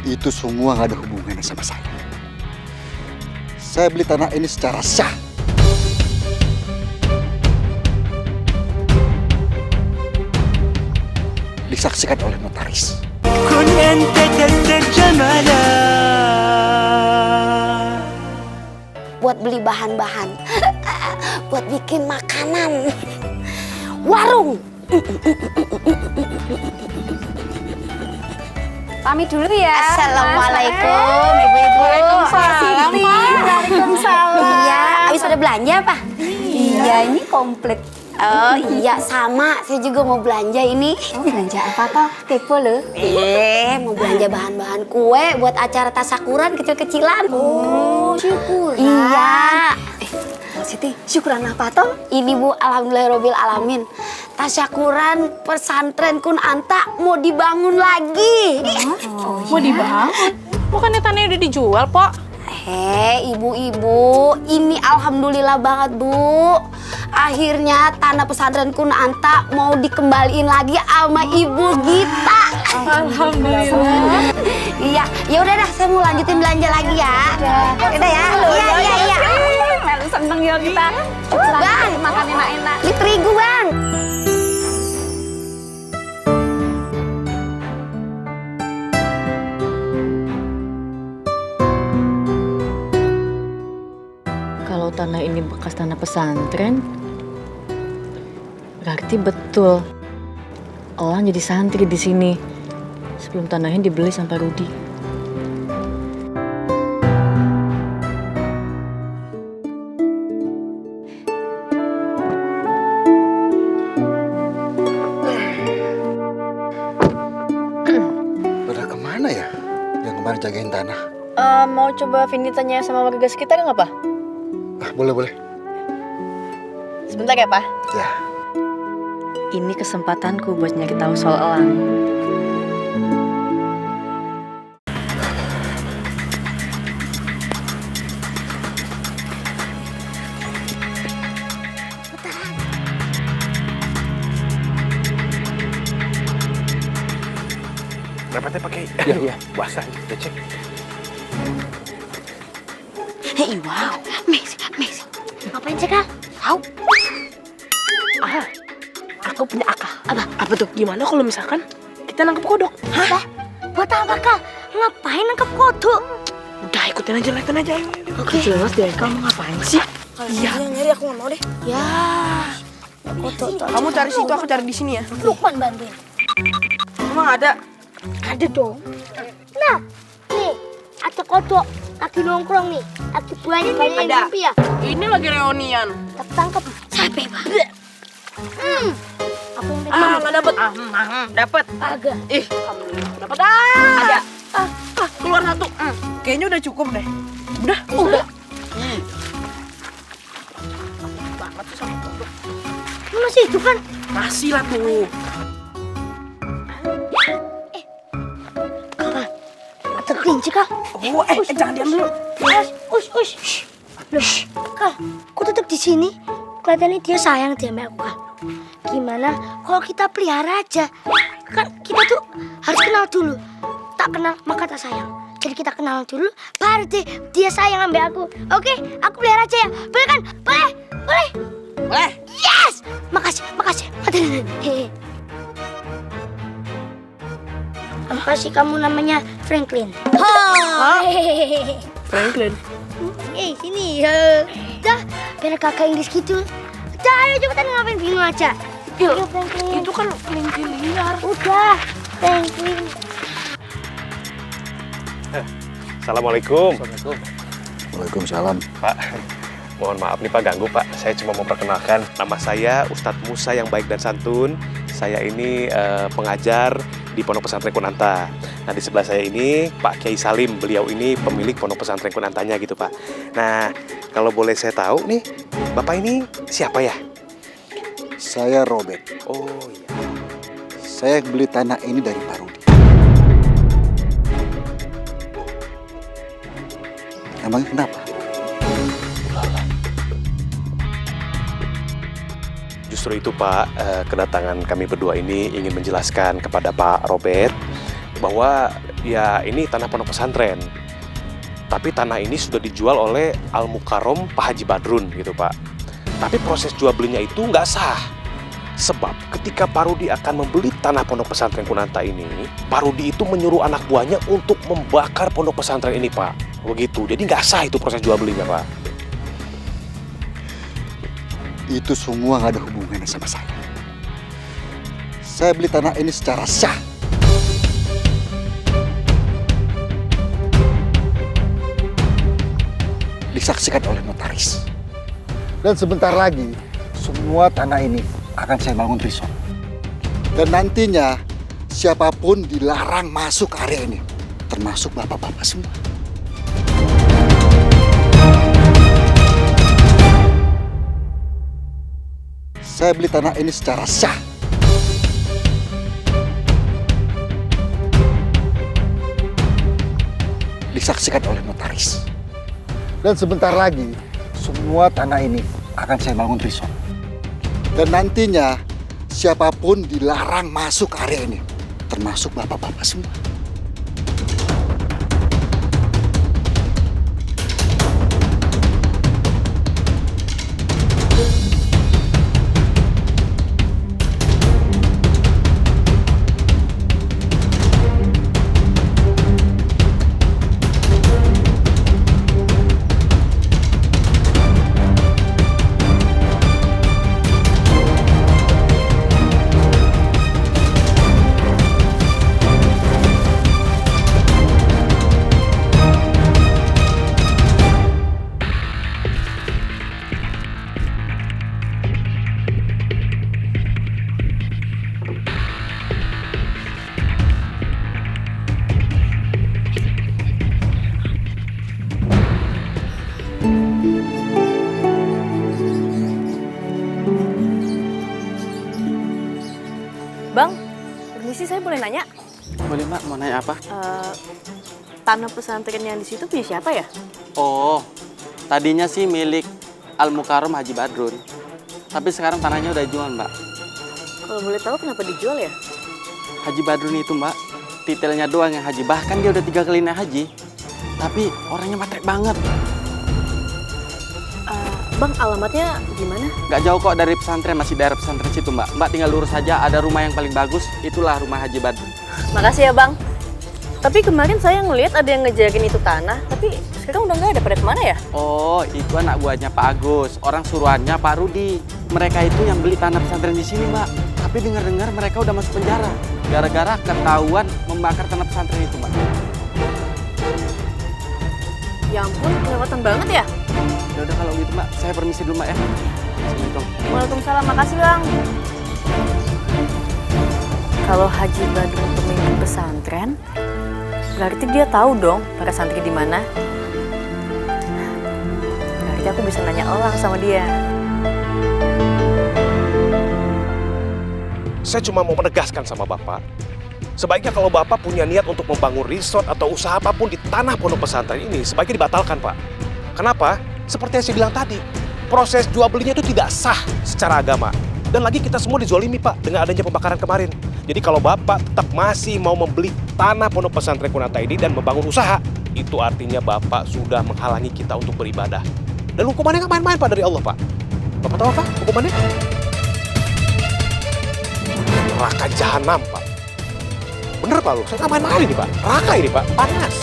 Itu semua nggak ada hubungannya sama saya. Saya beli tanah ini secara sah. Disaksikan oleh notaris. Buat beli bahan-bahan, buat bikin makanan, warung. Pamit dulu ya. Assalamualaikum, ibu-ibu. Waalaikumsalam. Waalaikumsalam. Iya, habis pada belanja apa? Iya, ini komplit. Oh iya, sama. Saya juga mau belanja ini. Oh, belanja apa toh? Kepo lo. Mau belanja bahan-bahan kue buat acara tasakuran kecil-kecilan. Oh, syukuran. Iya. Mbak Siti, syukuran apa toh? Ini Bu, alhamdulillahirobbil alamin. Tasyakuran pesantren Kun Anta mau dibangun lagi. Mau dibangun? Bukannya tanahnya udah dijual, Pok? Ibu-ibu, ini alhamdulillah banget, Bu. Akhirnya tanah pesantren Kun Anta mau dikembaliin lagi sama Ibu Gita. Alhamdulillah. Iya, ya udah dah, saya mau lanjutin belanja lagi ya. Udah ya. Iya. Melu seneng ya kita. Bang, Makan enak-enak. ini terigu, Bang. Kalau tanah ini bekas tanah pesantren, berarti betul Elang jadi santri di sini sebelum tanahnya dibeli sama Pak Rudi. Pada kemana ya yang kemarin jagain tanah? Mau coba Vindi tanya sama warga sekitar nggak, Pak? Boleh. Sebentar ya, Pak. Ya. Ini kesempatanku buat nyari tahu soal Elang. Dapatnya pakai puasa, udah cek. Hei, wow. Messi. Ngapain sih, Kak? Tahu? Aku punya akal. Apa tuh? Gimana kalau misalkan kita nangkep kodok? Hah? Buat apa, Kak? Ngapain nangkep kodok? Udah ikutin aja. Oke. Jelas deh, kamu ngapain sih? Iya. Nyari aku nggak mau deh. Ya. Kamu cari situ, aku cari di sini ya. Lukman bantuin. Emang ada? Ada dong. Nah, nih ada kodok lagi nongkrong nih. Lagi banyak yang Ada. mimpi ya. Ini lagi reunian. Ketangkep. Capek, Bang. Aku yang pegang. Nggak dapet. Dapat. Agak. Ih, dapat. Ada. Keluar satu. Kayaknya udah cukup deh. Udah. Banget tuh sama kodok. Masih hidup kan? Masih lah tuh. Ada kelinci kah? Oh, jangan diam dulu. Ush. Loh, Kak, kok tetap di sini? Kelihatannya dia sayang sama aku, Kak. Gimana kalau kita pelihara aja? Kan kita tuh harus kenal dulu. Tak kenal maka tak sayang. Jadi kita kenal dulu, baru deh dia sayang sama aku. Oke, aku pelihara aja ya. Boleh kan? Boleh. Yes! Makasih. Hehe. Aku kasih kamu namanya Franklin. Hehehe. Franklin. Sini. Dah, biar kakak Inggris gitu. Dah, ayo cepetan ngapain bingung aja. Ayo, Franklin. Itu kan kelinci liar. Udah, Franklin. Assalamualaikum. Waalaikumsalam. Pak, mohon maaf nih Pak ganggu Pak. Saya cuma mau perkenalkan nama saya Ustadz Musa yang baik dan santun. Saya ini pengajar di Pondok Pesantren Kun Anta. Nah di sebelah saya ini Pak Kiai Salim. Beliau ini pemilik Pondok Pesantren Kun Antanya gitu Pak. Nah kalau boleh saya tahu nih, Bapak ini siapa ya? Saya Robert. Oh iya. Saya beli tanah ini dari Pak Rudi. Emangnya kenapa? Justru itu Pak, kedatangan kami berdua ini ingin menjelaskan kepada Pak Robert bahwa Ya, ini tanah pondok pesantren. Tapi tanah ini sudah dijual oleh Al Mukarrom Pak Haji Badrun gitu Pak. Tapi proses jual belinya itu nggak sah. Sebab ketika Pak Rudi akan membeli tanah pondok pesantren Kunanta ini, Pak Rudi itu menyuruh anak buahnya untuk membakar pondok pesantren ini Pak. Begitu, jadi nggak sah itu proses jual belinya Pak. Itu semua nggak ada hubungannya sama saya. Saya beli tanah ini secara sah. Disaksikan oleh notaris. Dan sebentar lagi, semua tanah ini akan saya bangun resort. Dan nantinya, siapapun dilarang masuk area ini. Termasuk bapak-bapak semua. Saya beli tanah ini secara sah. Disaksikan oleh notaris. Dan sebentar lagi, semua tanah ini akan saya bangun resort. Dan nantinya, siapapun dilarang masuk area ini. Termasuk bapak-bapak semua. Bang, permisi saya boleh nanya? Boleh Mbak, mau nanya apa? Tanah pesantren yang di situ punya siapa ya? Oh, tadinya sih milik Al Mukarrom Haji Badrun. Tapi sekarang tanahnya udah jual Mbak. Kalau boleh tahu kenapa dijual ya? Haji Badrun itu Mbak, titelnya doang yang haji. Bahkan dia udah 3 kali naik haji. Tapi orangnya matrek banget. Bang, alamatnya gimana? Gak jauh kok dari pesantren, masih daerah pesantren situ Mbak. Mbak tinggal lurus saja, ada rumah yang paling bagus. Itulah rumah Haji Badrun. Makasih ya Bang. Tapi kemarin saya ngelihat ada yang ngejarin itu tanah, tapi sekarang udah nggak ada. Pada kemana ya? Oh, itu anak buahnya Pak Agus, orang suruhannya Pak Rudi. Mereka itu yang beli tanah pesantren di sini Mbak. Tapi dengar-dengar mereka udah masuk penjara gara-gara ketahuan membakar tanah pesantren itu Mbak. Ya ampun, kelewatan banget ya. Udah kalau gitu Mbak, saya permisi dulu Mbak ya. Assalamualaikum. Waalaikumsalam, makasih Bang. Kalau Haji Badrun pemimpin pesantren, berarti dia tahu dong para santri di mana. Berarti aku bisa nanya orang sama dia. Saya cuma mau menegaskan sama Bapak, sebaiknya kalau Bapak punya niat untuk membangun resort atau usaha apapun di tanah pondok pesantren ini, sebaiknya dibatalkan Pak. Kenapa? Seperti yang saya bilang tadi, proses jual belinya itu tidak sah secara agama. Dan lagi kita semua dizolimi Pak dengan adanya pembakaran kemarin. Jadi kalau Bapak tetap masih mau membeli tanah pondok pesantren Kunanta ini dan membangun usaha, itu artinya Bapak sudah menghalangi kita untuk beribadah. Dan hukumannya nggak main-main Pak dari Allah Pak. Bapak tahu apa hukumannya? Neraka jahanam Pak. Bener Pak lu, saya nggak main-main ini Pak. Neraka ini Pak, panas.